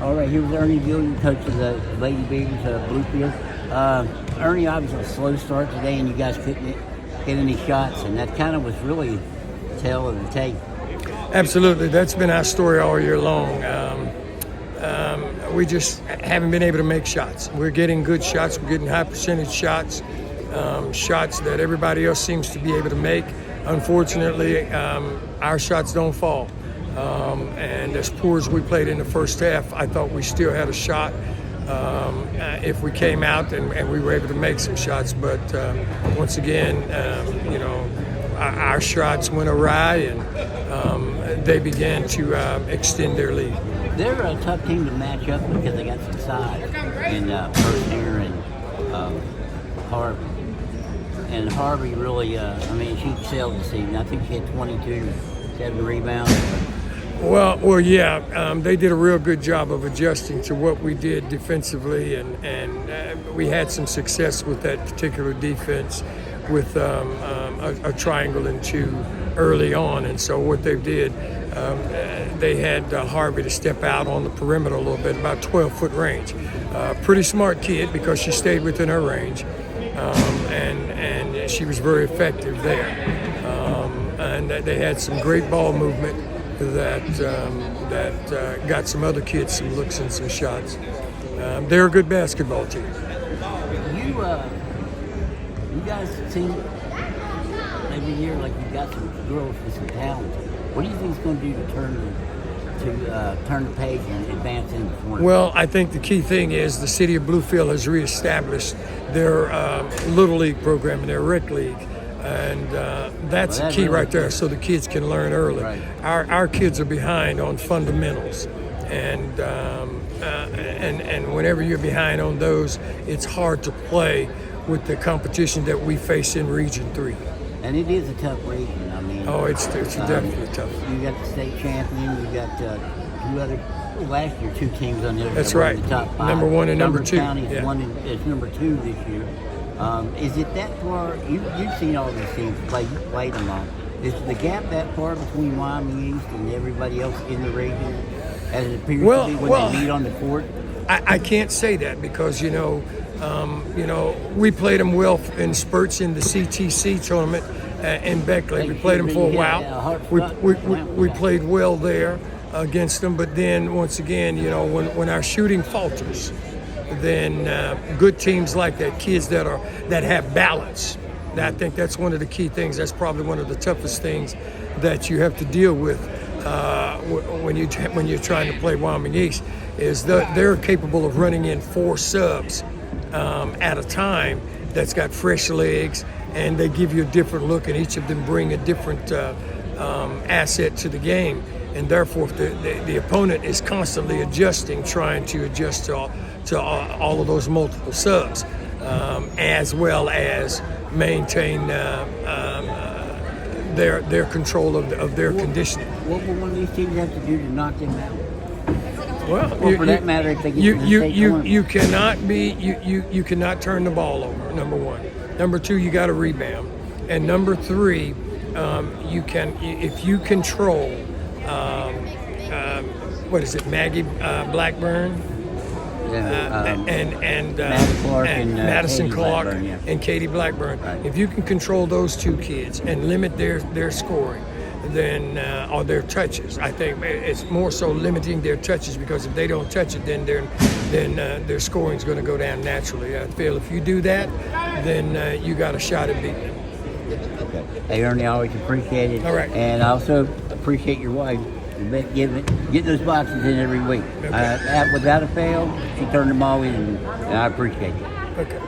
All right, here's Ernie Gilliard, coach of the Lady Beavers, Bluefield. Ernie, obviously a slow start today, and you guys couldn't get any shots, and that kind of was really the tail of the tape. Absolutely. That's been our story all year long. We just haven't been able to make shots. We're getting good shots. We're getting high percentage shots, shots that everybody else seems to be able to make. Unfortunately, our shots don't fall. And as poor as we played in the first half, I thought we still had a shot if we came out and we were able to make some shots. But once again, our shots went awry, and they began to extend their lead. They're a tough team to match up because they got some size in Persner and Harvey. And Harvey really, she excelled this season. I think she had 22, 7 rebounds. Well, yeah. They did a real good job of adjusting to what we did defensively, and we had some success with that particular defense with a triangle and two early on. And so what they did, they had Harvey to step out on the perimeter a little bit, about 12-foot range. Pretty smart kid because she stayed within her range, and she was very effective there. And they had some great ball movement that got some other kids some looks and some shots. They're a good basketball team. You guys seem every year like you got some girls with some talent. What do you think it's going to do to turn the page and advance in the tournament? Well, I think the key thing is the city of Bluefield has reestablished their Little League program and their rec league. And that's the key right there, so the kids can learn early. Right. Our kids are behind on fundamentals, and whenever you're behind on those, it's hard to play with the competition that we face in Region 3. And it is a tough region. It's definitely tough. You got the state champion. You got two other. Last year, 2 teams on the other. That's right. The top 5. Number 1 and number 2. County is number 2 this year. Is it that far? You've seen all these teams play. You played them all. Is the gap that far between Wyoming East and everybody else in the region, as it appears to be when they meet on the court? I can't say that because we played them well in spurts in the CTC tournament in Beckley. We played them for a while. We played well there against them, but then once again, when our shooting falters, then good teams like that, kids that have balance. I think that's one of the key things. That's probably one of the toughest things that you have to deal with when you're trying to play Wyoming East. Is they're capable of running in 4 subs at a time. That's got fresh legs, and they give you a different look, and each of them bring a different asset to the game. And therefore, if the opponent is constantly adjusting, trying to adjust to all of those multiple subs, as well as maintain their control of their conditioning. What will one of these teams have to do to knock them out? Well, for that matter, if they get to the state tournament? You cannot turn the ball over. Number 1. Number 2, you got to rebound, and number 3, if you control. What is it, Maggie Blackburn? And Madison Clark and Katie Blackburn. Right. If you can control those 2 kids and limit their scoring, then or their touches, I think it's more so limiting their touches, because if they don't touch it, then their scoring is going to go down naturally. I feel if you do that, then you got a shot at beating them. Okay. Hey, Ernie, I always appreciate it. All right. And I also appreciate your wife. Get those boxes in every week. Okay. Without a fail, she turned them all in, and I appreciate it. Okay.